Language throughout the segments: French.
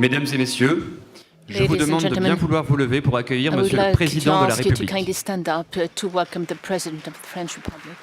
Mesdames et messieurs, je vous Ladies and demande de bien gentlemen, vouloir vous lever pour accueillir I would Monsieur le like to Président de la ask you to République. kindly stand up to welcome the President of the French Republic.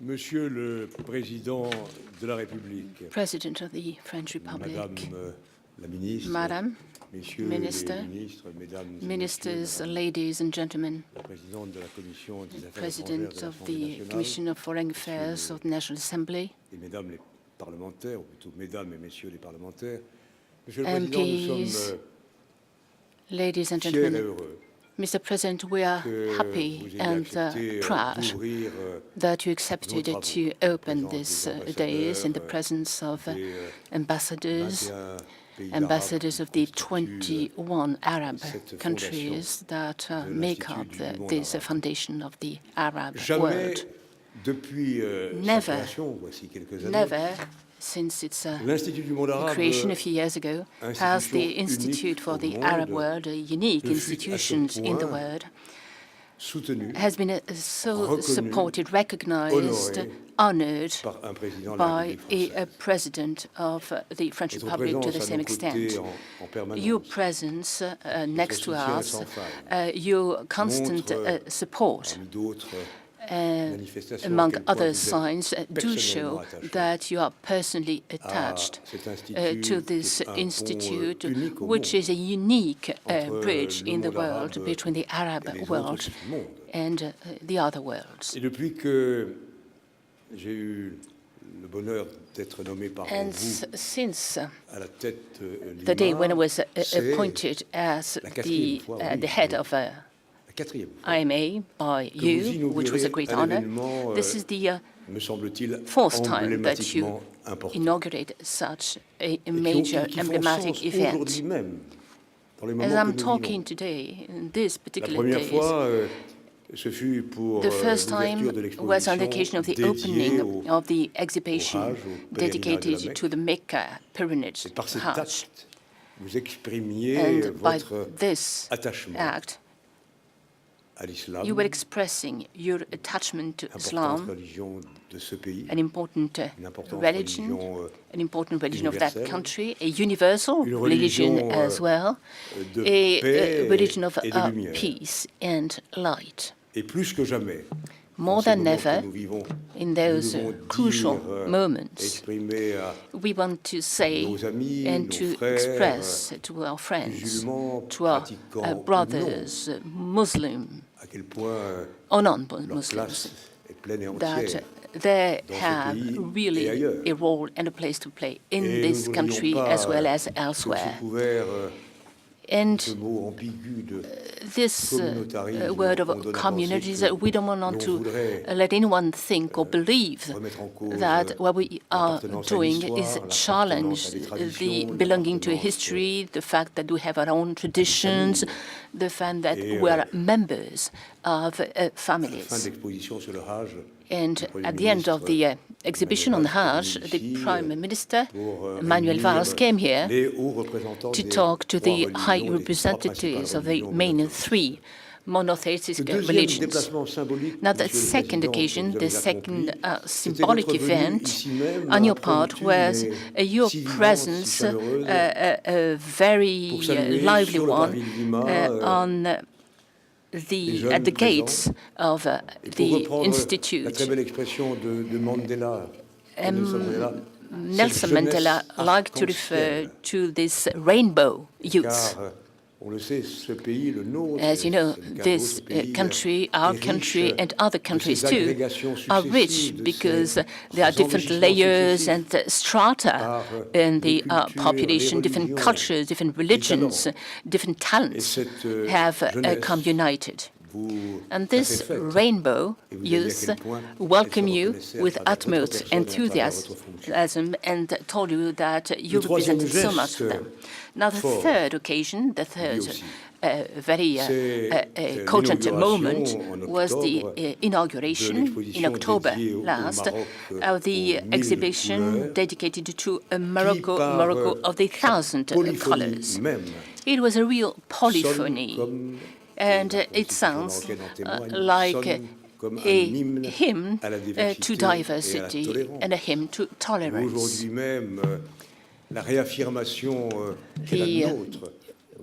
Monsieur le Président de la République, President of the French Republic, Madame la Ministre, Madam, Messieurs Minister, les ministres, Mesdames et Ministers, Messieurs, ladies and gentlemen, la Présidente de la Commission des Affaires President étrangères de of l'Assemblée the nationale, Commission of Foreign Affairs of the National Assembly, et Mesdames les parlementaires, ou plutôt Mesdames et Messieurs les parlementaires, Monsieur le Président, nous MPs, sommes ladies and fiers et gentlemen, heureux Mr. President, we are que happy vous ayez and accepté proud d'ouvrir that you accepted nos to travaux open en this présence des days in the ambassadeurs presence of des ambassadors, 21 pays ambassadors of the arabes qui constituent 21 Arab cette countries that de make up l'Institut du monde this arabe. foundation of the Arab Jamais world. depuis sa Never, création, voici quelques années, Never, since its l'Institut du monde arabe creation a few years ago, has the institution Institute unique for au the monde, Arab world, a unique ne fut à ce institution in the point world, soutenu has been so reconnu, supported, recognized, honoré honored par un président de la by République a française. president of the French Votre Republic to présence the à same nos côtés extent. en permanence, Your presence next to soutien us, sans faille, your constant montre, support, parmi d'autres manifestations, à among quel point other vous êtes signs, do personnellement show attaché that you are personally attached cet institut to qui this est un pont, institute, unique au which monde is a unique entre bridge le in the monde world arabe between the et Arab les autres world mondes. and the other worlds. Et depuis que j'ai eu le bonheur d'être nommé par And vous since à la tête de the day when I l'IMA, was c'est appointed as la quatrième fois, oui, the head of la quatrième fois IMA by que vous you, which was a inaugurez great un honor. événement, This is the me semble-t-il, fourth time that you emblématiquement important. inaugurate such a Et major qui font emblematic sens event. aujourd'hui même, dans les As moments I'm que nous talking vivons. today, in these La particular première days, fois, ce fut pour the first l'ouverture time de was on the occasion l'exposition of the dédiée opening of the exhibition Hajj, au pèlerinage de la dedicated Mecque. to the Mecca pilgrimage Et par cet Hajj. acte, vous exprimiez And by votre this attachement act, à l'islam, you were expressing your attachment to importante Islam, religion de ce pays, an important une importante religion, religion an important religion of that universelle, country, a universal une religion religion, as well, de a paix religion of et de lumière. peace and light. Et plus que jamais, More dans ces than moments ever, que nous vivons, in nous those devons crucial dire, moments, exprimer à we want to say nos amis, and nos to frères, express to our friends, musulmans, to our pratiquants ou brothers, Muslim à quel point or leur non-Muslims, place est pleine et that entière. they dans ce have pays really et ailleurs. a role and a place to play in Et this nous ne country voudrions pas as well as que elsewhere. sous couvert And ce mot ambigu de this communautarisme word qu'on of donne à communities, penser que we don't want l'on to voudrait, let anyone think or believe remettre en cause that what we are l'appartenance à doing l'histoire, is l'appartenance challenge à des the traditions, belonging to a l'appartenance history, the fact that we have our own traditions, the fact that Et, we are members of fin families. d'exposition sur le Hajj, And Premier at the end of the ministre exhibition on the Hajj, Emmanuel the Valls Prime Minister, pour Emmanuel réunir Valls, came here les hauts représentants to des talk to trois the religions, high des trois representatives principales of the religions main monothéistes. three monotheistic Ce deuxième religions. déplacement symbolique, Now, the Monsieur le second Président, occasion, que the vous avez second accompli, c'était symbolic votre venue event ici même, on your part impromptue, was mais your si vivante, presence, si chaleureuse, a very pour saluer lively sur le one parvis de Lima, on jeunes at the gates of et pour the reprendre la institute. très belle expression de Mandela, de Nelson Mandela, Nelson cette Mandela jeunesse liked to refer arc-en-ciel. to this rainbow youth. Car, on le sait, ce pays, le nôtre, As you know, c'est le cas this d'autres pays, country, our est country, riche and other de countries ces too, agrégations are successives, rich de because ces there are different enrichissements layers successifs and strata par in les the cultures, population, les different religions, cultures, different les religions, talents. different Et talents cette have jeunesse come united. vous And a fait this fête. rainbow Et vous avez dit à youth quel point welcome elle se you reconnaissait à with travers votre utmost personne et à travers votre fonction. enthusiasm and told you that you Le troisième represented so much for geste them. Now, the fort, third occasion, the third aussi, very c'est potent l'inauguration moment en was the octobre de inauguration in l'exposition October dédiée au last Maroc, of the aux 1000 exhibition couleurs, dedicated to qui, par Morocco of the sa 1,000 polyphonie colors. même, It was a real sonne polyphony, comme, and et la it Constitution sounds marocaine en témoigne, like sonne comme un a hymne hymn à la to diversité et à la diversity tolérance. and a hymn to tolerance. Aujourd'hui même, la réaffirmation qui est la nôtre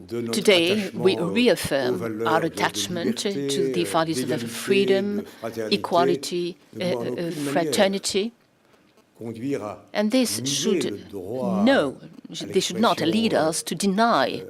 de notre Today, attachement we aux reaffirm valeurs our de attachment liberté, to the values of d'égalité, freedom, de fraternité, equality, ne doit en aucune manière fraternity. conduire à And this nier should le droit they should not lead us to deny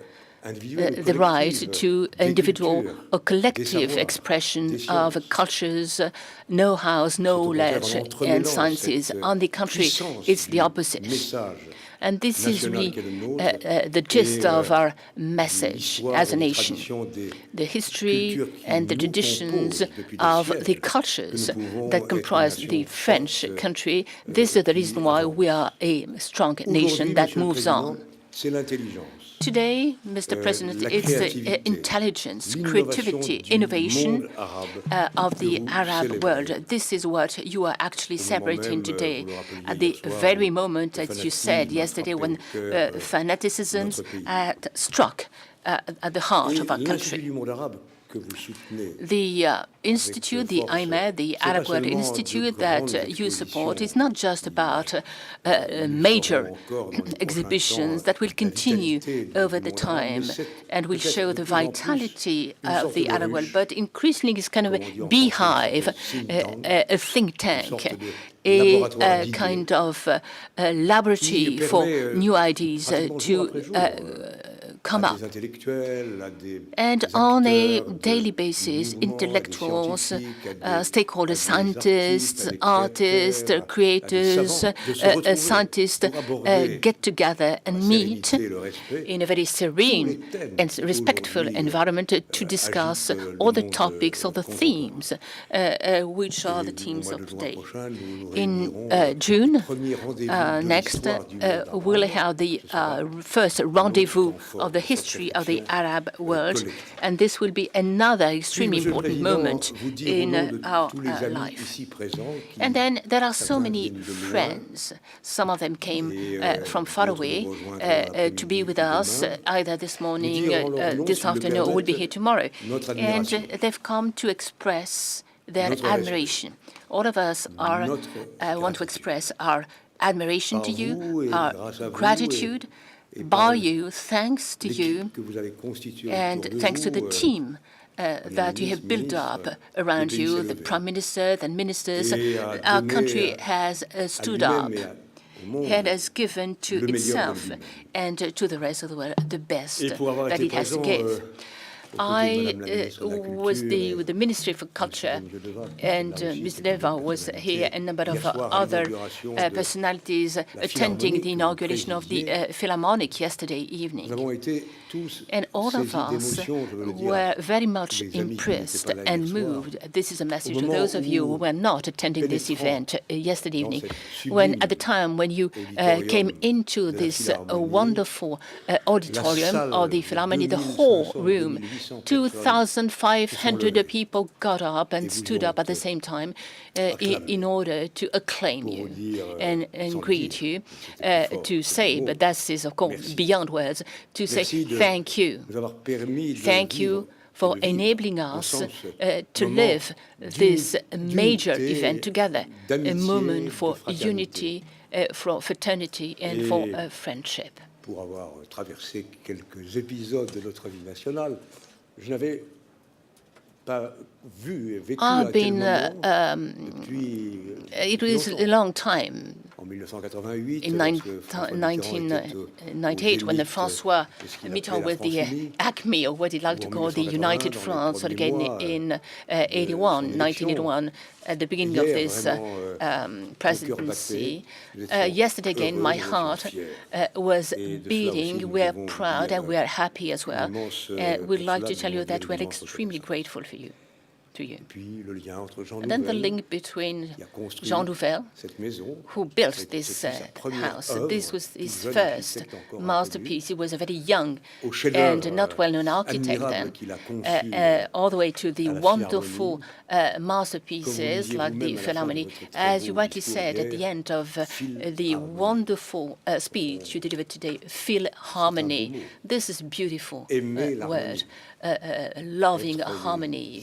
individuelle ou the right collective to des individual cultures, or des collective savoirs, expression des of sciences. cultures, know-hows, knowledge, en and entremêlant sciences cette on the country. puissance It's du the opposite. message And this is national really qui est le nôtre, the gist et, of our message l'histoire as a et les nation. traditions des The history cultures qui and the nous traditions composent depuis des of siècles, the que cultures nous pouvons that être comprise une the nation French forte, country. This is the reason why we are a strong nation Aujourd'hui, that Monsieur le moves Président, on. c'est l'intelligence. Today, Mr. President, la it's the créativité, intelligence, l'innovation creativity, du innovation monde arabe of the que vous Arab célébrez. world. This is what you are actually Au moment celebrating même, today. vous le rappeliez At hier the soir, very où moment, le as you said fanatisme yesterday, frappait when le cœur de fanaticism notre pays. had struck at the heart Et of our l'Institut country. du monde arabe que vous soutenez, The institute, the force, IMA, the c'est pas Arab World seulement de Institute grandes that you support, is expositions not just about nous major ferons encore dans les prochains exhibitions temps that will la continue vitalité du over the monde arabe, time mais c'est and will peut-être show de the plus en plus vitality une of sorte the de Arab world, ruche, but increasingly it's kind of comme on dit a en beehive, français, une sorte de a think tank, sorte de laboratoire a d'idées kind of laboratory qui for permet, new ideas pratiquement jour après jour, come à up. des intellectuels, à des And on a acteurs daily du basis, mouvement, à des intellectuals, scientifiques, à des stakeholders, artistes, scientists, à des artists, créateurs, à des creators, savants, de se retrouver scientists pour aborder get together and la meet sérénité et le respect in a very serene tous les thèmes and qui respectful aujourd'hui, environment to discuss agitent le all the monde topics or the contemporain. themes, which are the Et au themes mois of de juin today. prochain, nous nous In réunirons June, au premier rendez-vous de next, l'histoire du monde we'll arabe. have the Ce sera first rendezvous temps fort of the de cette history of the réflexion, Arab world, collective. and this will be another extremely Puis, Monsieur le important Président, moment vous dire au in nom de our tous les amis life. ici présents qui, And then there are so certains many viennent de loin, friends. Some of them came et, from far d'autres away nous rejoindront to be l'après-midi with ou us demain, either this morning, dire en leur nom, this s'ils le afternoon, or will be permettent, here tomorrow. notre And admiration. they've come to express their Notre respect. admiration. All of us are Notre want to gratitude. express our admiration Par to vous you, et our grâce à vous gratitude et par by you, thanks to you, l'équipe que vous avez constituée and autour de thanks to vous, the team that you have built up around pays you, s'est the levé. Prime Minister, the ministers. Et a Our donné country à has stood lui-même up et au monde and has given to le meilleur de itself lui-même. and to the rest of the world the best Et pour avoir that été it has to présent, give. aux côtés de I Madame la ministre de la was Culture with the Ministry for Culture, and Mr. Deva was here, and a number of other personalities attending the inauguration of the Philharmonic yesterday Nous evening. avons été tous And all of saisis us d'émotion, je veux le dire, were very much tous les amis qui n'étaient impressed pas là and hier soir. moved. This is a message Au to moment those of you où, who were not attending this pénétrant event yesterday evening, cette when sublime at the time when you auditorium came into de la this Philharmonie, wonderful auditorium salle of the de Philharmonie, the 2500, whole room, 2800 2,500 levées. people got up and Et vous stood up at the ont same time acclamé. in order to acclaim Pour you vous dire, and sans greet dire, you, c'était plus fort to que say, les mots. but that is of course Merci. beyond words, to say Merci de thank you. nous avoir permis de Thank vivre you for enabling us to live this major event together, a moment for unity, for fraternity, and for friendship. Pour avoir traversé quelques épisodes de notre vie nationale, je n'avais pas vu et vécu à tel moment depuis it was a long time. En 1988, in 1998, when François Mitterrand was the acme of what he liked to call the United France, or again in 1981, at the beginning of this presidency. Yesterday again, my heart was beating. We are proud and we are happy as well. We'd like to tell you that we're extremely grateful for you. To you. And then the link between Jean Nouvel, who built this house. This was his first masterpiece. He was a very young and not well-known architect then, all the way to the wonderful masterpieces like the Philharmonie. As you rightly said at the end of the wonderful speech you delivered today, Philharmonie. This is a beautiful word. Loving harmony,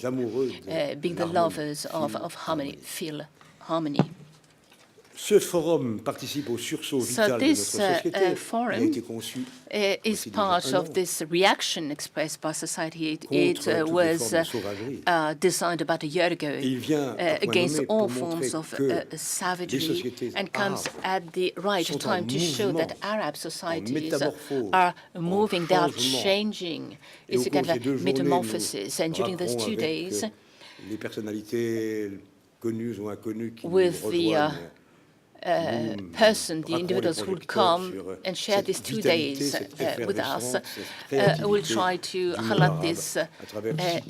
being the lovers of harmony, feel harmony. Ce forum participe au sursaut vital de notre société. Forum a été conçu is part of this reaction expressed by society. It was designed about a year ago against all forms of savagery, and comes at the right time to show that Arab societies are moving, they are changing. It's a kind of metamorphosis. And during those 2 days, les personnalités connues ou inconnues qui with nous the rejoignent, the individuals who will come and share these 2 days with us, will try to highlight this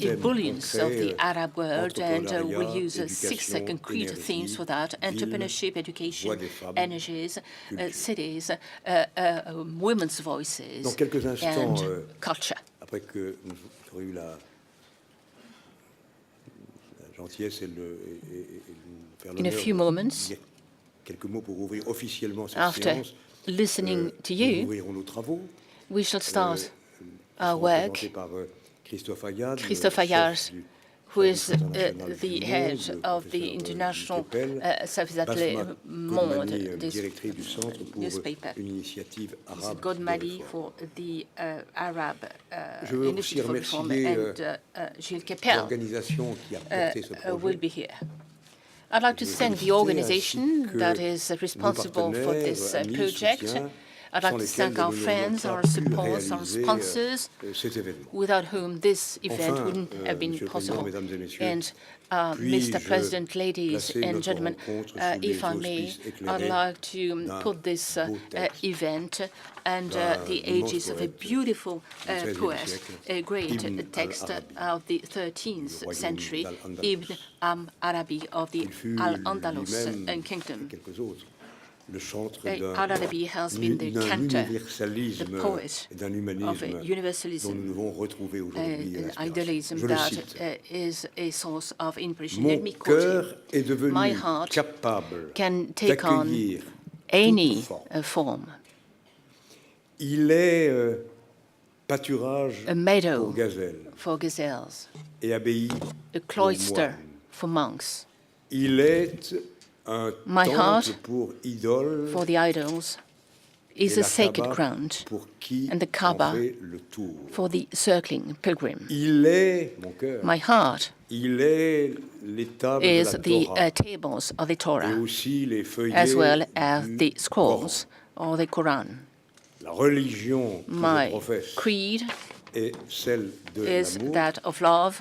ebullience of the Arab world, and will use 6 concrete themes for that: entrepreneurship, education, energies, cities, women's voices, and culture. Après que nous aurons eu la gentillesse et faire In a few moments, quelques mots pour ouvrir officiellement cette after séance. listening to Nous you, ouvrirons nos travaux. we shall start our Représentés work. par Christophe Ayad, Christophe le Ayad, chef du who is International the du head Monde, of professeur the International Keppel, Service at Basma Le Monde, Godmani, this directrice du Centre pour newspaper. une initiative Mrs. arabe de Godmani réforme. for the Arab Je veux aussi Initiative for Reform, remercier and Gilles Keppel l'organisation qui a porté ce will projet. be here. I'd like to thank the organization that is responsible for this project. I'd like to thank our friends, our supporters, our sponsors, without whom this event wouldn't have been possible. And Mr. President, ladies and gentlemen, if I may, I'd like to put this event under the aegis of a beautiful poet, a great text of the 13th century, Ibn Arabi of the Al-Andalus Kingdom. Al-Arabi has been the cantor, the poet of a universalism, an idealism that is a source of inspiration. Let me quote him. My heart can take on any form. Il est pâturage A meadow pour gazelles for gazelles, et abbaye a cloister pour moines. for monks. Il est un My heart temple pour idoles for the idols is et a la sacred Kaaba ground, pour qui and the en Kaaba fait le tour. for the circling pilgrim. Il est, mon cœur, My heart il est les tables is de la the Torah tables of the et Torah, aussi les feuillets as well as du the scrolls or the Quran. Coran. La religion que je My professe creed est celle de is l'amour. that of love.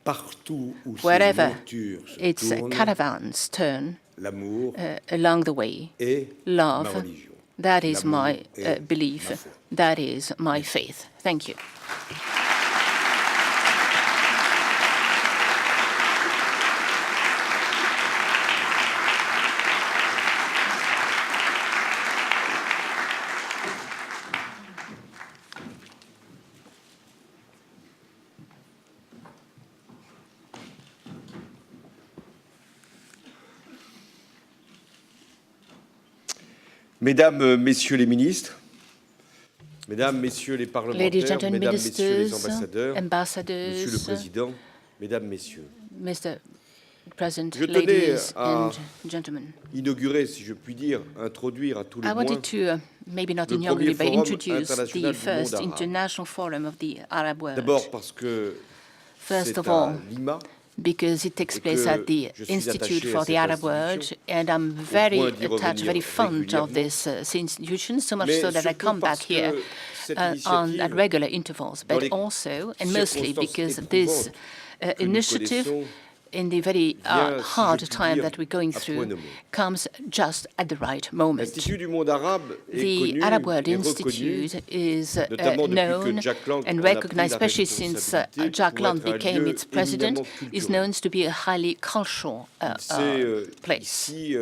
Partout où ces Wherever montures se its tournent, caravans turn l'amour along the way, est love, ma religion. that is my L'amour est belief, ma foi. that is my faith. Thank you. Mesdames, Messieurs les ministres, Mesdames, Messieurs les Ladies parlementaires, and Mesdames, Messieurs les ministers, ambassadeurs, ambassadors, Monsieur le Président, Mesdames, Messieurs, Mr. President, je tenais ladies à and gentlemen. inaugurer, si je puis dire, introduire à tout le I moins wanted to, maybe not le inaugurally, but premier forum introduce international the du first monde arabe. international forum of the Arab world. D'abord parce que First c'est of à all, Lima, because it takes et place que at the je suis Institute attaché à for the cette Arab World, institution, and I'm very point d'y attached, very revenir fond of régulièrement. this institution, so much mais so that I surtout come back parce que here cette on initiative, at regular intervals, dans but les also, and mostly circonstances because this éprouvantes que nous initiative, connaissons, in the very vient, si hard je puis time dire, that we're going à point through, nommé. comes just at the right moment. L'Institut du monde arabe est The connu Arab World et reconnu, Institute is notamment depuis que known Jack Lang and en a pris recognized, la especially since responsabilité, Jack pour Lang être un became lieu its president, éminemment is culturel. known to be a highly cultural Il s'est place. ici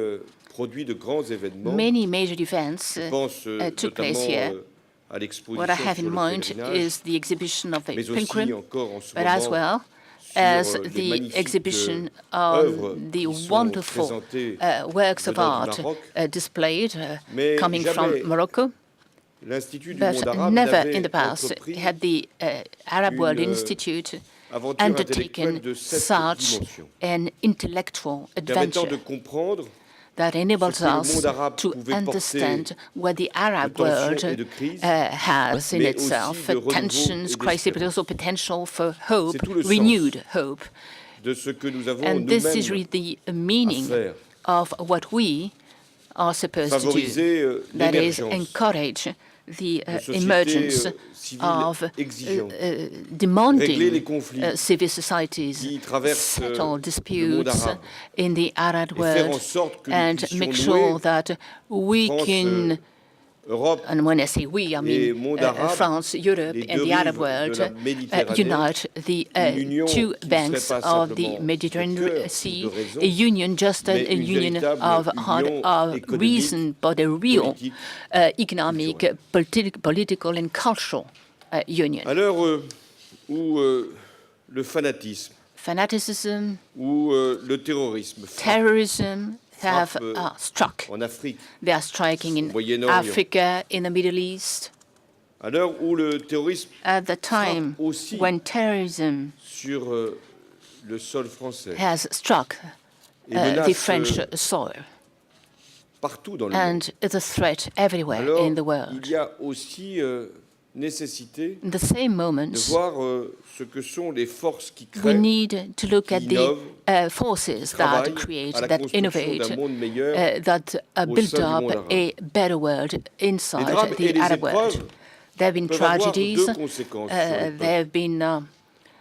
produit de grands événements. Many major events Je pense took place notamment here. à l'exposition What I have sur in le mind pèlerinage, is the exhibition of the mais aussi pilgrim, encore en ce but as moment well sur as les the magnifiques exhibition œuvres on the qui sont wonderful présentées works of venant du art Maroc. displayed Mais coming jamais from Morocco. l'Institut du But monde arabe never n'avait in the past entrepris had the Arab World une Institute aventure intellectuelle undertaken de cette such dimension, an intellectual permettant de adventure comprendre that enables ce que le us monde arabe to pouvait porter understand what the Arab de tensions world et de crises, has in mais itself, aussi de renouveau tensions, et crises, but d'espérance. also potential for hope, C'est tout le renewed sens hope. de ce que nous avons And this is nous-mêmes really the meaning faire. of what we are supposed to do. favoriser That is, l'émergence encourage the de sociétés emergence civiles of exigeantes, régler les demanding conflits civil societies, qui traversent settle le monde disputes arabe in the Arab et faire en world, sorte que nous and puissions make nouer sure that we France, can, Europe and when I say we, I et mean monde arabe, France, Europe, les and deux the Arab rives world, de la Méditerranée, unite the une union two qui ne banks serait pas of the simplement de Mediterranean cœur ou Sea, de raison, a union, just mais a une union véritable of heart, union of économique, reason, but a real politique, economic, political, and cultural union. à l'heure où le fanatisme, Fanaticism, où le terrorisme frappe terrorism have frappe, struck. en Afrique, They are striking in Moyen-Orient. Africa, in the Middle East, à l'heure où le terrorisme at the time aussi when terrorism sur le sol français has struck et the menace French soil, partout dans le monde. and it's a threat everywhere Alors, in the world. il y a aussi nécessité In the same de moment, voir ce que sont les forces qui we créent, need to look qui at the innovent, forces travaillent that create, à la that construction innovate, d'un monde meilleur that au build sein du up monde arabe. a better world inside drames et the les Arab world. épreuves There have been peuvent avoir tragedies, deux conséquences sur les peuples. there have been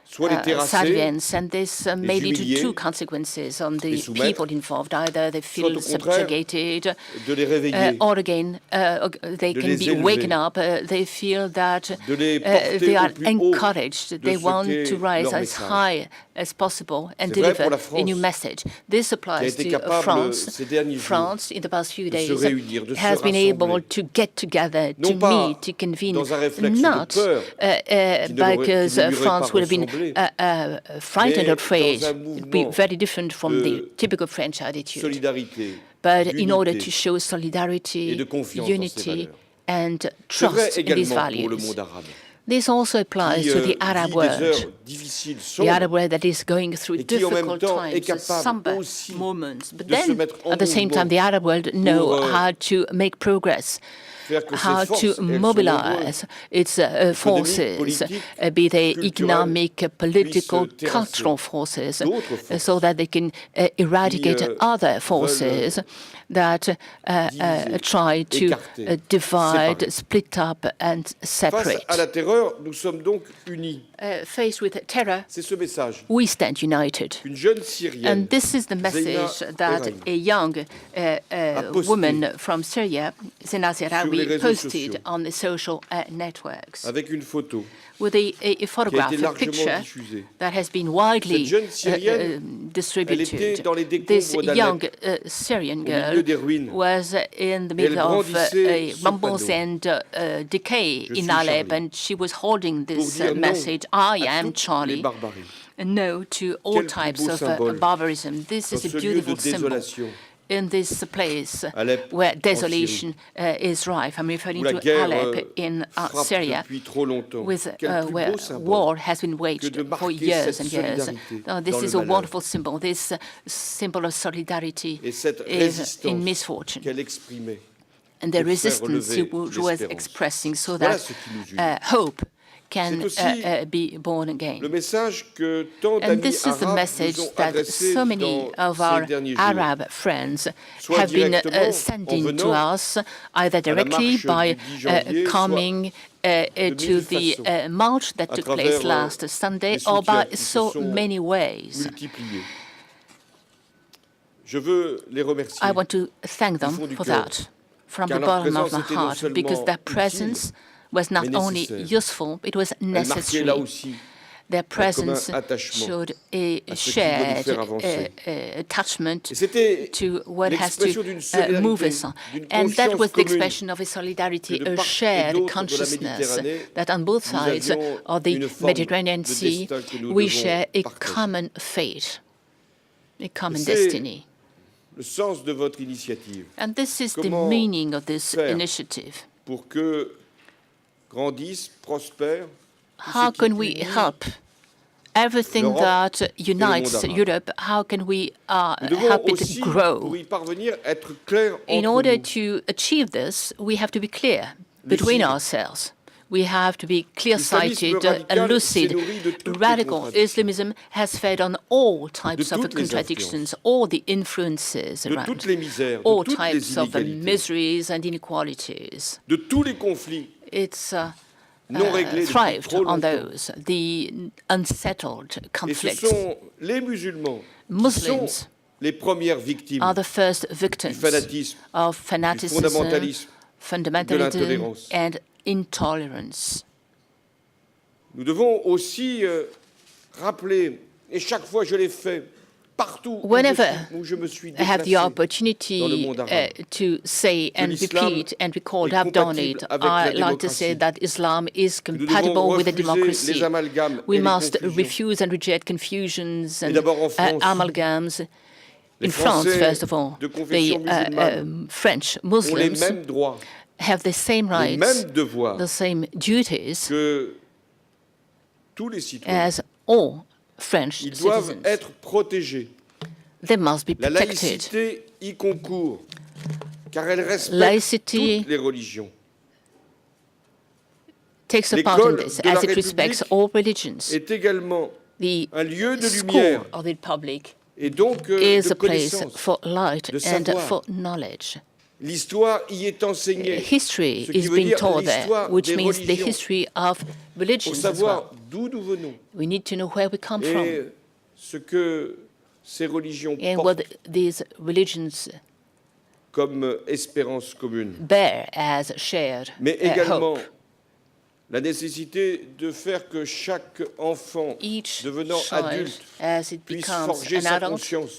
Soit les sad terrasser, events, and this may lead to humilier, two consequences on the les soumettre, people involved. Either they soit feel au contraire, subjugated, de les réveiller, or again, they de can les be élever, waken up. They feel that de les porter they au are plus haut encouraged. de They ce want qu'est to rise leur as message. high as possible and C'est vrai pour deliver la a new France, message. This qui a applies été to capable France. ces derniers jours France, in the past few de se days, réunir, de se has been able rassembler. to get together, Non to pas meet, to convene, dans un réflexe de not peur qui ne because lui aurait France pas would have been ressemblé, frightened mais or afraid. dans un It would be mouvement very different from the de typical French attitude. solidarité, But in order d'unité to show et solidarity, de confiance dans ces unity, valeurs. and C'est vrai trust in these également pour le values. monde arabe, This also applies qui to the Arab vit des world. heures difficiles, The sombres, Arab world that is going through et qui en même difficult temps est times, capable somber aussi moments. But de se then, mettre en at the same time, mouvement the Arab world know pour, how to make progress, faire que ces how forces, to elles sont mobilize its forces, politiques, be they culturelles, economic, political, puissent terrasser cultural forces, d'autres forces so that they can eradicate other forces that try to écarter, divide, séparer. split up, and Face separate. à la terreur, nous sommes donc unis. Faced with terror, C'est ce message we stand united. qu'une jeune Syrienne, And this is the Zeyna message that Eraï, a young posté woman from Syria, Zeyna sur les Serawi, réseaux posted sociaux on the social networks avec une photo with a photograph, qui a été a largement picture diffusée. that has been widely Cette jeune Syrienne, elle était distributed. dans les This décombres d'Alep, young Syrian au girl milieu des ruines. was in the Elle middle of brandissait ce rumbles panneau. and decay Je in suis Alep, Charlie. and she was holding Pour this dire non message, I à am toutes les Charlie. barbaries. No to all Quel plus types beau of symbole barbarism. This dans is a ce lieu de beautiful symbol. désolation in this place Alep, where en desolation is rife. I'm où referring la to guerre Alep in frappe Syria, depuis trop longtemps. with, Quel plus where beau symbole war has been que waged de for marquer years cette and years. solidarité This dans is le a malheur. wonderful symbol. This symbol of solidarity Et cette is in résistance misfortune. qu'elle exprimait And the pour faire resistance relever she was l'espérance. expressing so Voilà that ce qui nous unit. hope can C'est aussi be born again. Le message que tant And d'amis this is the arabes message nous ont that adressé so many dans of ces our derniers jours. Arab friends Soit have been directement en sending to venant us, either la directly marche by du 10 janvier, coming de to mille the façons, march that à took travers, place last Sunday, les or soutiens by qui se so sont many ways. multipliés. Je veux les remercier. I want to thank du them fond du for cœur, that from car the leur bottom of my présence était non heart, seulement because their utile, presence was not mais only nécessaire. useful, it was Elle marquait necessary. là aussi Their commun presence attachement showed a à ce qui doit nous shared faire avancer. attachment Et c'était to what has l'expression to d'une solidarité, move us on. d'une And that conscience was the commune expression of a solidarity, que de a part et shared d'autre de la consciousness Méditerranée, that on both nous sides avions of the une forme Mediterranean de Sea, destin que nous we devons share a partager. common fate, a common C'est destiny. le sens de votre initiative And this is the Comment meaning of this faire initiative. pour que grandisse, prospère tout ce How qui can we unit help everything l'Europe that et le unites monde arabe. Europe? How can we Nous devons help it aussi, grow? pour y parvenir, être clairs In entre order nous. to achieve this, we have to be clear between Lucide. ourselves. We have to be clear-sighted L'islamisme and radical s'est lucid. nourri de toutes les Radical contradictions, Islamism has fed on all types of toutes les contradictions, all the influences de around, toutes les misères, de all toutes les types of inégalités, miseries and inequalities. de tous les conflits It's non réglés depuis thrived trop on longtemps. those, the unsettled Et ce conflicts. sont les musulmans qui Muslims sont les premières victimes are the first victims du fanatisme, of du fanaticism, fondamentalisme, de fundamentalism, l'intolérance. and intolerance. Nous devons aussi rappeler, et chaque fois je l'ai fait, partout Whenever où je me suis I have the déplacé dans le opportunity monde arabe, to say and l'islam repeat and recall, est I've done compatible it. avec la I like to say démocratie. that Islam is nous devons compatible with the refuser democracy. les amalgames We et les must confusions. refuse and reject confusions and d'abord en France, amalgams. les In France, Français first of all, de the confession musulmane French ont les Muslims mêmes droits, have the same les rights, mêmes devoirs the same duties que tous les citoyens. as all French Ils doivent citizens. être protégés. They must be La protected. laïcité y concourt, car elle respecte Laïcité toutes les religions. Takes a part in L'école this, de la as it respects République all religions. Est également The un lieu de school lumière of the Republic et donc is de a place connaissance. for light de and savoir. for knowledge. L'histoire y est enseignée. History Ce qui is veut being dire taught there, l'histoire which des means the religions, history of pour religions as savoir well. d'où nous venons We need to know where we come from et ce que ces religions and portent what these religions comme espérance commune. bear as shared Mais également hope. la nécessité de faire que chaque enfant Each devenant child, adulte as it puisse becomes forger an sa adult, conscience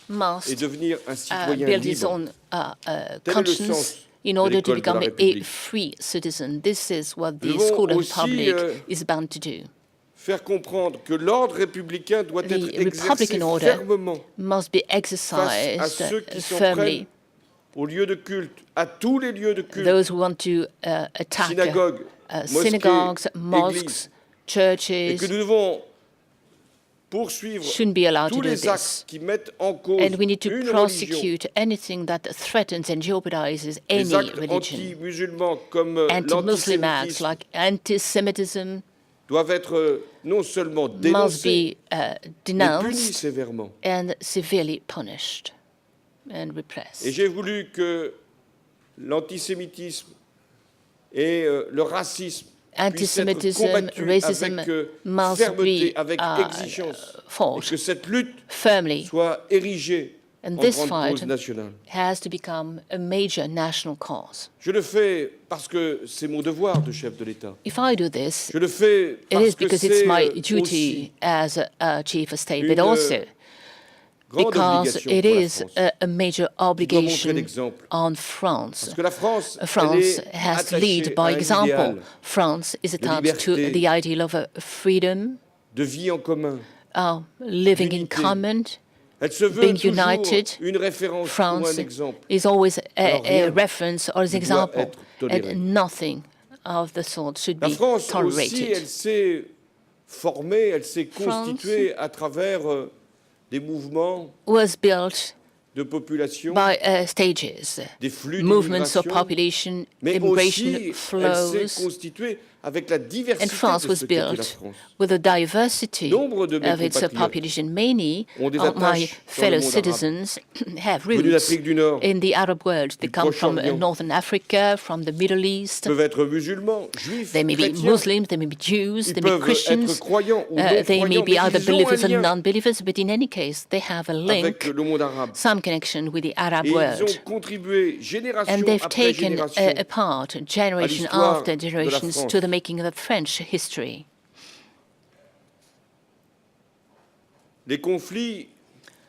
et must devenir un citoyen build his libre. own Tel est le conscience sens in de order to l'école de la become a République. free citizen. This is what Nous the devons School of the aussi, Republic is bound to do. Faire comprendre que l'ordre républicain doit The être exercé Republican order fermement must be face à exercised ceux qui s'en firmly. prennent aux lieux de culte, à tous les lieux de culte, Those who want to attack synagogues, mosquées, synagogues, mosques, églises, et churches, que nous devons poursuivre shouldn't be allowed tous to do les this. actes qui mettent en cause And we need to une religion, prosecute anything that threatens and jeopardizes any les actes religion. anti-musulmans comme Anti-Muslim acts l'antisémitisme like anti-Semitism doivent être non seulement must dénoncés, be mais punis denounced sévèrement. and severely punished and Et repressed. j'ai voulu que l'antisémitisme et le racisme puissent être Antisemitism, combattus racism avec must fermeté, be avec exigence, et fought que cette lutte firmly, soit érigée and en this grande fight cause nationale. has to become a major national cause. Je le fais parce que c'est mon devoir de chef de l'État. If I do this, Je le fais it parce is que because it's c'est my aussi duty as a chief of state, but une also grande because obligation it pour la is France. a major montrer obligation l'exemple. on France. Parce que la France, France elle est has to attachée lead à un by example. idéal France is attached to liberté, the ideal of freedom, de vie en commun, living in d'unité, common, Elle se veut being toujours united, une référence ou France un exemple. is always Alors a rien reference or an ne doit example, être toléré. and nothing of the sort should La be France aussi, tolerated. elle s'est formée, elle s'est constituée à travers des mouvements Was built de population, by stages, des flux movements of d'immigration, population, mais immigration aussi elle flows, s'est constituée avec la diversité and France de was ce qu'était la built France. with the diversity Nombre de mes of its compatriotes population. Many ont des of my attaches dans le fellow monde citizens have Venus roots d'Afrique du Nord, in the Arab world. They du come from Proche-Orient. Northern Africa, from the Middle East. peuvent être musulmans, juifs, They may be chrétiens, Muslims, they may be Jews, ils they may be peuvent Christians, être croyants ou they may non-croyants, be mais either ils ont un believers or lien non-believers, but in any case, they have a avec link, le monde arabe. some connection with the Arab Et ils world. ont contribué génération And they've après taken génération a part, generation l'histoire after de la generations, France. to the making of the French history. Les conflits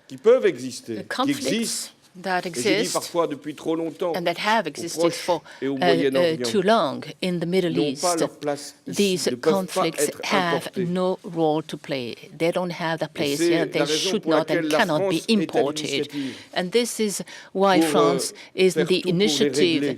qui peuvent exister, The qui existent, conflicts that et j'ai dit exist parfois depuis trop longtemps, and that have au existed Proche for et au Moyen-Orient, too long in the Middle n'ont pas East, leur place ici, these ne peuvent pas conflicts être have importés. no role to play. They don't have the place c'est here. la They raison should pour not laquelle and la cannot be France est à imported. l'initiative And this is why pour, France is faire the tout pour les initiative.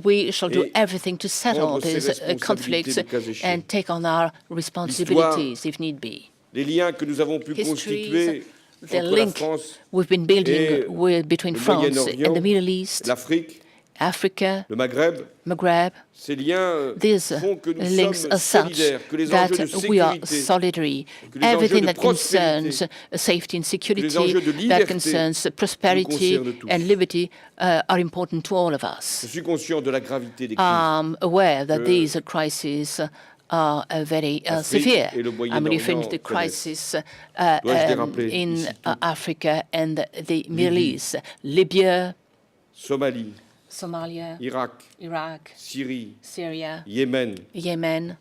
We shall do et everything to settle prendre ses these responsabilités conflicts le cas échéant. and take on our responsibilities if need be. Les liens que nous avons pu constituer The entre la link France, we've been building et between le France Moyen-Orient, and the Middle East, l'Afrique, Africa, le Maghreb, Maghreb, ces liens these font que nous links sommes are such solidaires, que les that enjeux de we are sécurité, solidary. que les enjeux Everything de that prospérité, concerns safety and les security, enjeux de that liberté concerns nous prosperity concernent tous. and liberty are important to all of Je us. suis conscient de la gravité des crises. I'm aware that que these crises are very l'Afrique severe. et le I'm referring to the Moyen-Orient crisis Dois-je les rappeler in ici tout Africa and the Middle Libye. East, Libya, Somalie, Somalia, Irak, Iraq, Syrie, Syria, Yémen Yemen,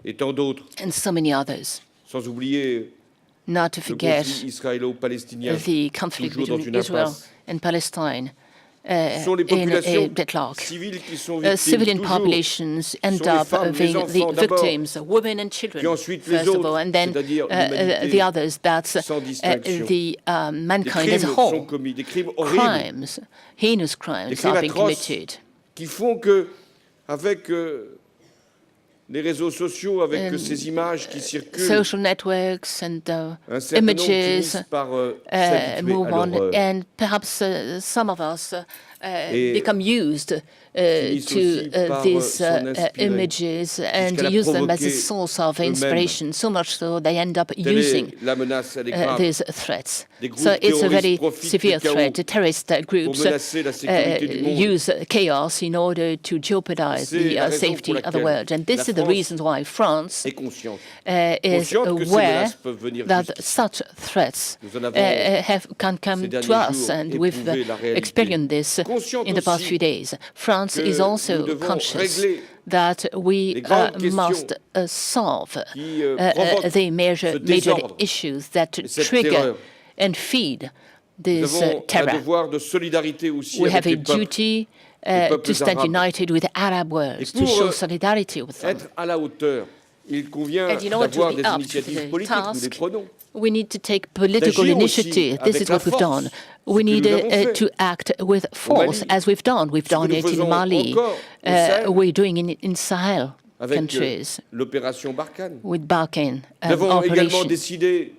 et tant d'autres, and so many others. sans oublier Not to le forget conflit israélo-palestinien, the conflict toujours dans between une Israel impasse. and Palestine Ce sont les in a populations deadlock. civiles qui sont victimes Civilian toujours, populations end sont les up femmes, les being enfants the d'abord, victims, women and children, puis ensuite les first of autres, all, and then c'est-à-dire l'humanité, the others, that's sans distinction. the Des mankind as a crimes sont whole. commis, des crimes horribles Crimes, heinous Des crimes crimes are being atroces. committed. qui font que, avec les réseaux sociaux, avec And ces images qui circulent, Social networks and un certain nombre images finissent par s'habituer move à on, l'horreur. and perhaps some of us Et become used finissent to aussi par these s'en inspirer, images and jusqu'à la use them as a provoquer source of eux-mêmes. inspiration, so much so they end up Telle using est la menace, elle est grave, these threats. Des groupes So it's a terroristes very profitent severe du chaos threat. The terrorist pour groups menacer la sécurité du monde. use chaos in order to jeopardize C'est the la raison safety pour of the laquelle world. And this la is the France reason why France est consciente. is Consciente que ces aware menaces peuvent venir that jusqu'ici. such threats Nous en avons can come ces to derniers us, jours and we've éprouvé la réalité. experienced this Consciente in the past aussi few days. France que is nous also devons conscious régler that we les grandes must questions solve qui provoquent the major ce désordre issues that et cette trigger terreur. and feed Nous this avons un terror. devoir de solidarité aussi We avec have a les peuples. duty peuples to stand arabes. united with the Arab world, Et to pour, show solidarity with them. Être à la hauteur, il convient And in order to d'avoir be des up to initiatives the politiques, nous les task, prenons. We need to take political D'agir aussi initiative. avec This is la what we've force, done. ce We que need nous avons fait. to act with force, Mali, as we've done. We've ce que done nous it in faisons Mali. encore au Sahel, We're doing it in Sahel avec countries l'opération Barkhane. with Barkhane Nous avons également operation. décidé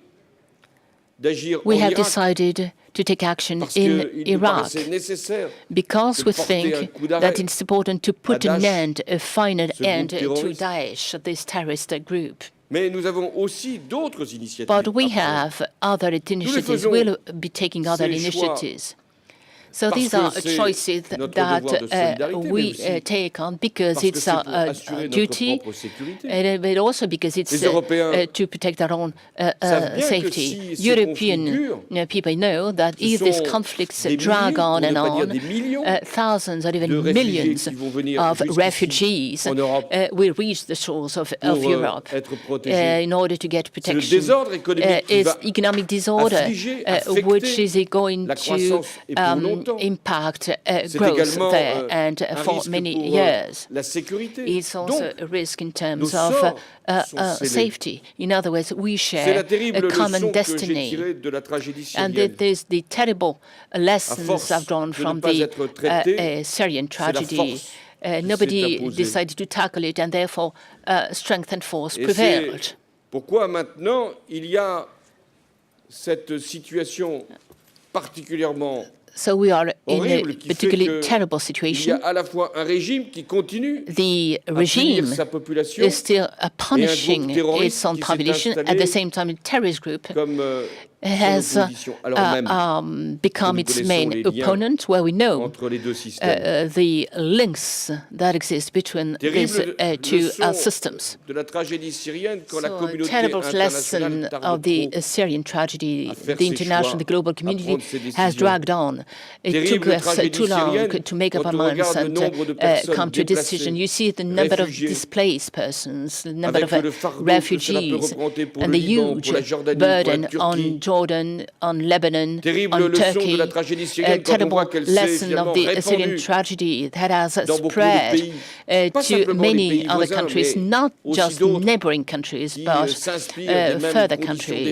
d'agir We en have Irak decided to take action parce in qu'il nous Iraq paraissait nécessaire because de we porter un think coup d'arrêt that it's important to put à an Daesh, end, a final ce groupe end to terroriste. Daesh, this terrorist group. Mais nous avons aussi d'autres initiatives. But we à prendre. have other initiatives. faisons We'll be taking other ces choix initiatives. So parce these que are c'est choices notre that devoir de solidarité, mais we aussi take on because parce que it's c'est pour our assurer notre duty, propre sécurité. but also because it's Les Européens to protect our own savent bien que safety. si ces European conflits durent, people know that ce if these sont conflicts des drag milliers, on pour ne and pas dire on, des millions thousands or de even réfugiés millions qui vont venir of jusqu'ici, refugees en Europe, will reach the shores of pour, Europe être protégés. in order to get C'est le protection. désordre économique qui It's va economic disorder affliger, affecter which is going la to croissance et pour longtemps longtemps. impact C'est growth également there and un for risque many pour years. la sécurité. It's also Donc, a risk in nos terms of sorts sont scellés. safety. In other words, we C'est share la a terrible common leçon que j'ai destiny. tirée de la tragédie And syrienne. there's the terrible lessons force I've drawn de ne from pas the être traité, Syrian c'est la tragedy. force qui s'est Nobody imposée. decided to tackle it, and therefore strength and force Et prevailed. c'est pourquoi maintenant il y a cette situation particulièrement So we are in horrible a qui fait particularly que terrible il y a situation. à la fois un régime qui continue The à punir regime sa population is still punishing terroriste its own qui s'est population. At installé the same time, a terrorist group comme has son opposition, alors même become nous its connaissons main les liens opponent, where we know entre les deux systèmes. the links that exist between these Terrible two leçon systems. de la tragédie syrienne quand la So, communauté terrible internationale lesson tarde of the trop Syrian tragedy, à faire the ses international, choix, the global à community prendre ses has décisions. dragged on. It took Terrible us tragédie too long syrienne to make up quand our on minds regarde le and nombre de personnes come to a decision. déplacées, You see the number of réfugiées, displaced persons, the number avec of le fardeau que cela peut refugees, représenter pour and le the Liban, huge pour la Jordanie, pour la burden Turquie. on Jordan, on Lebanon, Terrible on leçon Turkey. de la tragédie A syrienne quand on terrible voit qu'elle s'est lesson finalement of the Syrian répandue tragedy that has dans beaucoup de spread pays, pas to simplement les many pays other voisins, countries, mais not aussi just d'autres neighboring countries, qui but s'inspirent des mêmes further conditions countries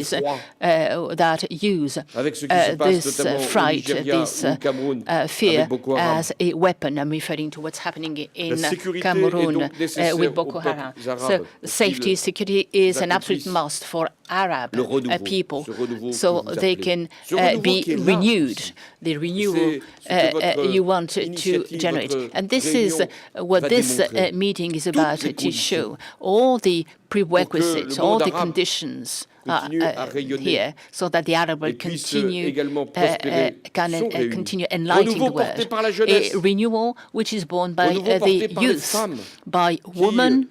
d'effroi. that use Avec ce qui se passe this notamment au fright, Nigeria this ou au Cameroun fear avec Boko Haram. as a weapon. I'm referring to what's happening in La sécurité est Cameroon donc nécessaire with aux Boko Haram. peuples arabes So safety, security is an absolute accomplissent must for Arab le renouveau, people, ce renouveau so que vous they appelez. can Ce renouveau be qui est là renewed. aussi. The renewal C'est ce que votre you want to initiative, generate. votre And this is réunion what va this démontrer. meeting is Toutes about les to conditions show. All the prerequisites, le all monde the arabe conditions continue à rayonner here, so that the Arab et world puisse continue également prospérer can sont réunis. continue enlightening Renouveau the porté world. par la jeunesse. A renewal which is born by Renouveau porté the par les youth, femmes by qui, women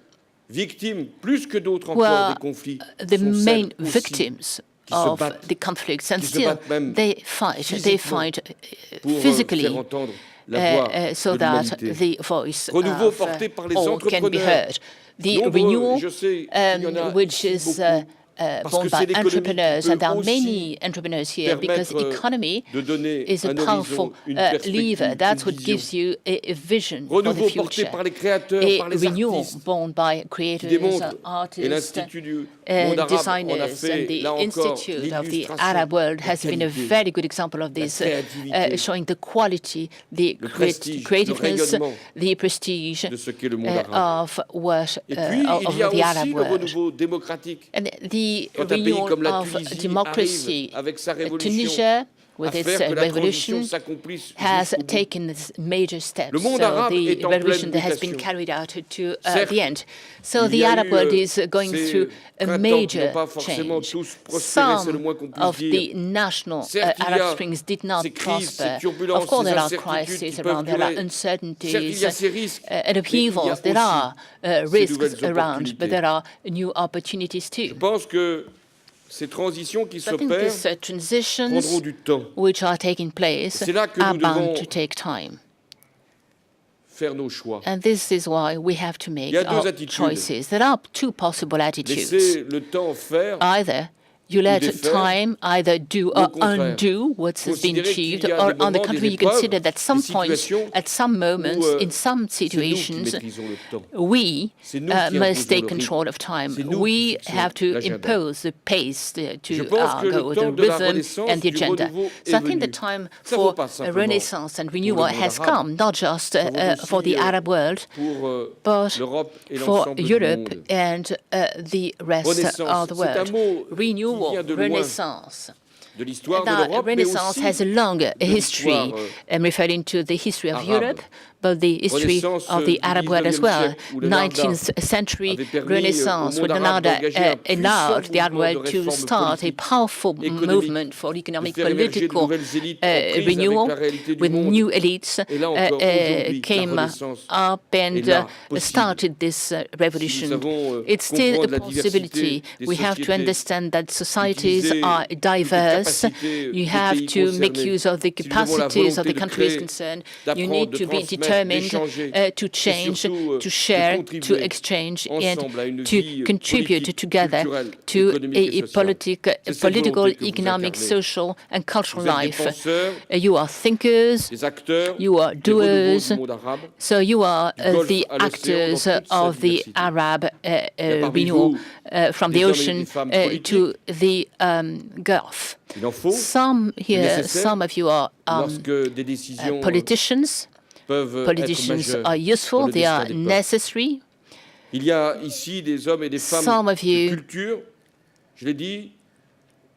victimes plus que d'autres who encore are des conflits, the sont celles main aussi victims qui se of battent, the conflicts, and qui se still battent même they fight physiquement pour physically faire entendre la voix so de that l'humanité. the voice Renouveau of porté par les all can be entrepreneurs. heard. The Nombreux, renewal, je sais qu'il y en a which ici is beaucoup, parce born que by c'est l'économie qui entrepreneurs, peut and there are aussi many entrepreneurs here because permettre economy de donner is a un powerful horizon, une perspective, lever. That's une what vision. gives you a vision for the Renouveau porté future. par les créateurs, A par les renewal artistes born by qui creators, démontrent, et artists, l'Institut du monde arabe en a designers, fait and the là encore Institute of the l'illustration Arab world de la has been a qualité, very good example of this, créativité, showing the quality, the le prestige, creativeness, le rayonnement the prestige de ce qu'est le monde arabe. of what Et puis, of il y a the Arab aussi le world. renouveau démocratique. And the Quand un pays renewal comme la of Tunisie democracy, arrive avec sa révolution Tunisia, à with its faire que la revolution, transition s'accomplisse has jusqu'au bout. taken this major steps. Le monde So arabe the est en revolution pleine that has been mutation. carried out to Certes, the end. So il the y a Arab eu, world is going ces through a printemps qui major n'ont pas forcément change. tous prospéré, c'est le Some moins qu'on puisse of dire. the national Certes, il y Arab a Springs did not ces crises, ces prosper. turbulences, Of course, ces there are incertitudes crises qui peuvent around, there are durer. uncertainties Certes, il y a ces risques, and mais il y a upheavals. There aussi are ces risks nouvelles around, opportunités. but there are new opportunities Je too. pense que ces transitions qui I think s'opèrent these transitions prendront du temps. which are taking place C'est là que are nous bound devons to take time. Faire nos choix. And this is why we have to make Il y a deux our attitudes. choices. There are two possible attitudes. Laisser le temps faire. Either you let défaire, time either do ou au or contraire, undo what has been considérer qu'il achieved, y a or des on the moments, contrary, des you consider épreuves, that some des points, situations at some moments, où, in some c'est nous qui situations, maîtrisons le temps. we C'est nous qui must imposons take le control rythme. of time. C'est nous We qui fixons have to l'agenda. impose the pace Je to pense que le go, temps the de la rhythm renaissance, and the du agenda. renouveau So I est think the venu. time Ça vaut for pas a simplement renaissance and pour le renewal monde has arabe. come, not just Ça vaut for the aussi, Arab world, pour but l'Europe et for l'ensemble du Europe monde. and the rest Renaissance, of the c'est un world. mot qui Renewal, vient de loin. renaissance. De l'histoire de Now, l'Europe, mais Renaissance aussi has a long history. l'histoire, I'm referring to the history of arabe. Europe, but the history Renaissance of the du Arab world as 19e well. siècle, où le Narda 19th century avait permis Renaissance, au with monde arabe Leonardo d'engager un puissant allowed the Arab mouvement de world to réforme start a politique, powerful économique, movement for economic, de faire émerger de political nouvelles élites en prise avec renewal, la réalité du with monde. new elites Et là encore, aujourd'hui, la came Renaissance up and est là, possible. started this revolution. Si nous savons It's still a comprendre la possibility. diversité des We have to sociétés understand that societies utiliser are toutes les diverse us. You have to make use of the capacities of the countries concerned. You need to be determined to change, to share, to exchange, and to contribute together to a political, economic, social, and cultural life. You are thinkers, you are doers, so you are the actors of the Arab renewal from the ocean to the Gulf. Some here, some of you are politicians. Politicians are useful, they are necessary. Some of you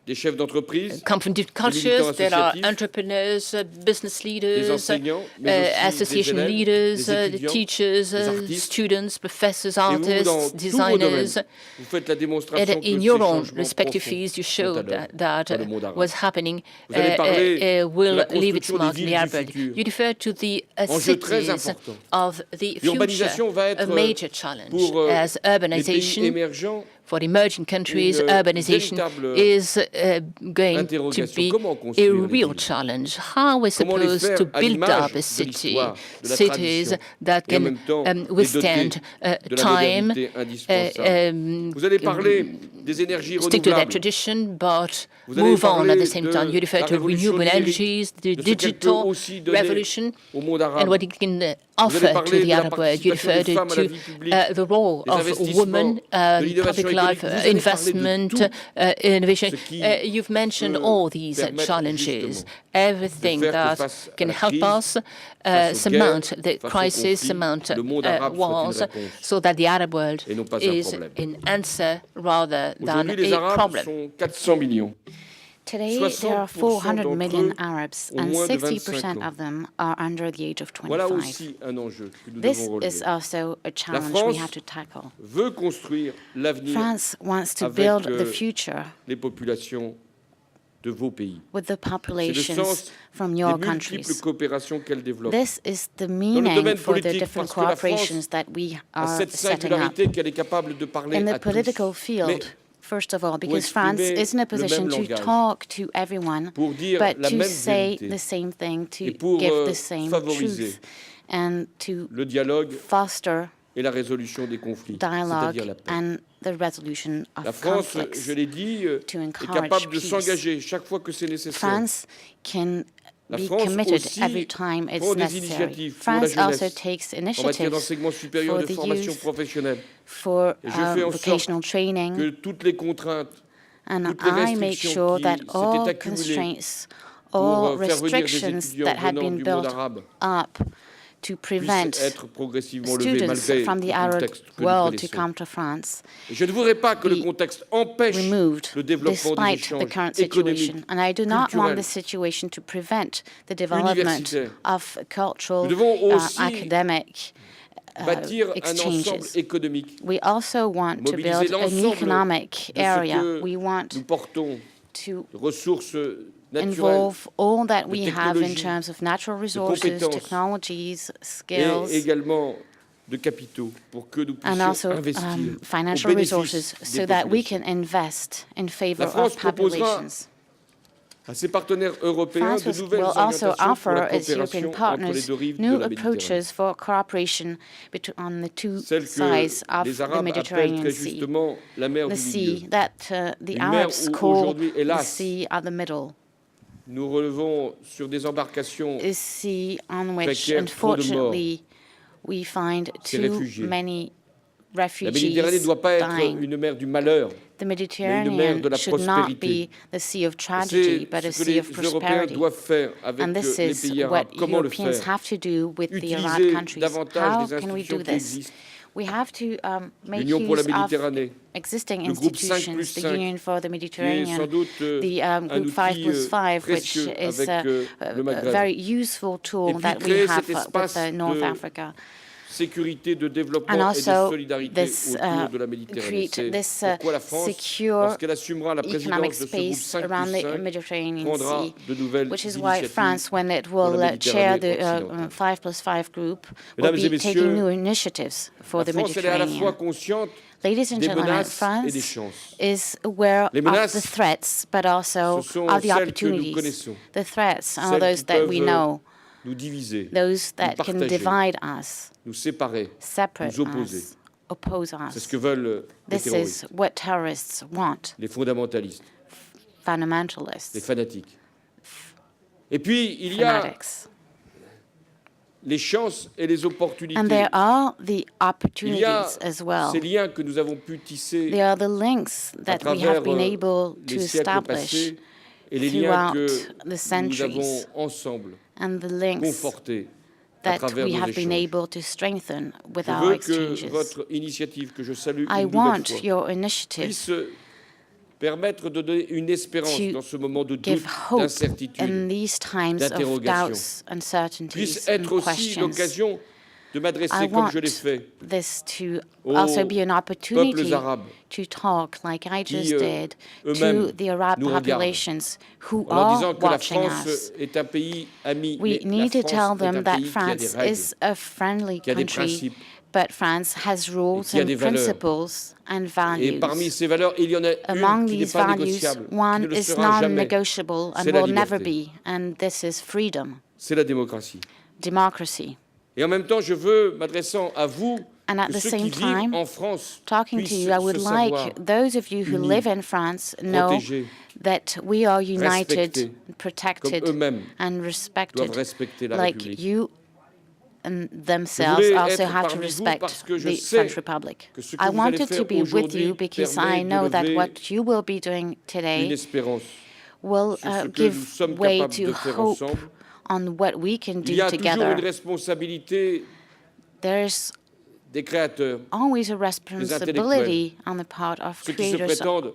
des chefs d'entreprise, come from different cultures. There are entrepreneurs, business leaders, association leaders, teachers, students, professors, artists, designers. And in your own respective fields, you showed that what's happening will leave its mark in the Arab world. You refer to the cities of the future, a major challenge as urbanization. For emerging countries, urbanization is going to be a real challenge. How are we supposed to build up a city, cities that can withstand time, stick to their tradition, but move on at the same time? You refer to renewable energies, the digital revolution, and what it can offer to the Arab world. You referred to the role of women, public life, investment, innovation. You've mentioned all these challenges, everything that can help us surmount the crisis, surmount wars, so that the Arab world is an answer rather than a problem. Today, there are 400 million Arabs, and 60% of them are under the age of 25. This is also a challenge we have to tackle. France wants to build the future with the populations from your countries. This is the meaning for the different cooperations that we are setting up. In the political field, first of all, because France is in a position to talk to everyone, but to say the same thing, to give the same truth, and to foster dialogue and the resolution of conflicts, to encourage peace. France can be committed every time it's necessary. France also takes initiatives for the youth, for vocational training, and I make sure that all constraints, all restrictions that had been built up to prevent students from the Arab world to come to France be removed despite the current situation. And I do not want this situation to prevent the development of cultural, academic exchanges. We also want to build an economic area. We want to involve all that we have in terms of natural resources, technologies, skills, and also financial resources, so that we can invest in favor of populations. France will also offer its European partners new approaches for cooperation on the two sides of the Mediterranean Sea, the sea that the Arabs call the Sea of the Middle. A sea on which, unfortunately, we find too many refugees dying. The Mediterranean should not be the sea of tragedy, but a sea of prosperity. And this is what Europeans have to do with the Arab countries. How can we do this? We have to make use of existing institutions, the Union for the Mediterranean, the Group 5+5, which is a very useful tool that we have with North Africa. sécurité, de développement and et de also solidarité autour de la Méditerranée. C'est pourquoi la France, lorsqu'elle assumera la présidence de ce groupe 5 around the +5, Mediterranean prendra Sea, de nouvelles which is initiatives why France, when it pour will la chair Méditerranée the occidentale. 5+5 group, will Mesdames et be taking messieurs, new initiatives for the la France, elle est à la fois Mediterranean. consciente Ladies and des gentlemen, menaces et des France chances. is aware Les of menaces, the threats, but also ce sont of the celles que nous opportunities. connaissons, The threats are celles those qui that we peuvent know, nous diviser, those nous that can partager, divide us, nous séparer, separate nous opposer. us, oppose C'est ce us. que veulent les This terroristes, is what terrorists want, les fondamentalistes, les fundamentalists, fanatiques. Et puis, il y a fanatics. les chances et les opportunités. And there are the Il y a opportunities as well. ces liens que nous avons pu tisser There are the links à that we travers have been able to les siècles establish passés et les liens que throughout the nous centuries, avons ensemble and the links confortés à that travers we nos have been échanges. able to strengthen with Je our veux que exchanges. votre initiative, que je salue I une nouvelle want fois, your initiative puisse permettre de donner une espérance to dans ce moment de doute, give hope in d'incertitude, these times of d'interrogation. doubts, uncertainties, puisse and être aussi questions. l'occasion de I m'adresser comme want je l'ai fait this to aux also be an opportunity peuples arabes to talk, like I just did, to eux-mêmes the Arab nous regardent, populations who en leur are disant que la watching France us. est un pays ami, We mais need la to tell France est them un that pays qui a des France règles, is a friendly qui a des country, principes, but France has rules qui a des and valeurs. principles and et values. parmi ces valeurs, il y en a Among une qui n'est these pas values, négociable, qui one ne le is sera jamais, non-negotiable and c'est la will never liberté. be, and this is freedom, c'est la démocratie. democracy. Et en même temps, je veux, m'adressant à vous, And at que the ceux same qui vivent time, en France talking to puissent you, I would se savoir like those of you who unis, live in France know protégés, that we are united, respectés, protected, comme eux-mêmes and doivent respected, respecter la like République. you and Je themselves voulais also être have to parmi vous respect parce que je the sais French Republic. que ce que I vous allez wanted faire to be with aujourd'hui you because permet I de know that lever what you will be doing une today espérance will sur ce que nous give sommes way capables to de faire hope ensemble. on what we can Il y do a toujours une together. responsabilité There's des créateurs, always a responsibility on the part of ceux qui se creators, prétendent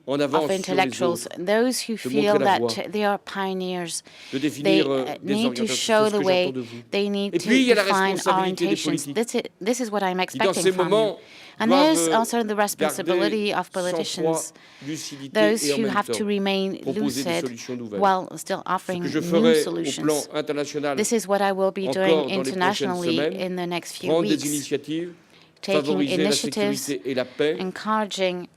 en avance of sur les intellectuals, autres, those who de feel montrer la that voie, they are pioneers. de They définir des need to orientations. show C'est ce the que way. j'attends de vous. They need Et to puis, il y a la define responsabilité des orientations. politiques This is what I'm qui, dans expecting ces from you. moments, And there's doivent also the responsibility of garder politicians, sang-froid, lucidité those et en who même have temps to remain proposer des lucid solutions nouvelles. while still Ce offering que je new ferai au plan solutions. international, This is what I will be encore doing dans les prochaines internationally semaines, in the next few prendre des weeks, initiatives, taking favoriser la initiatives, sécurité et la paix, encouraging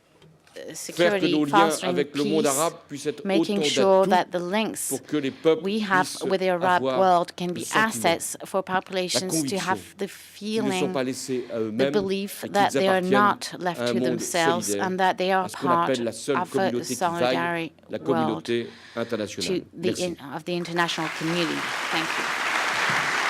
faire que security, nos liens fostering avec le monde peace, arabe puissent être making autant sure that d'atouts the links pour que les peuples we have puissent with the Arab avoir world can le be sentiment, assets for la populations to conviction have the qu'ils ne sont feeling, pas laissés à the eux-mêmes belief et that qu'ils they are appartiennent not left à un to monde themselves solidaire, and that they are à ce qu'on part appelle la seule of a communauté qui vaille, solidary la world communauté to internationale. Merci. of the international community. Thank you.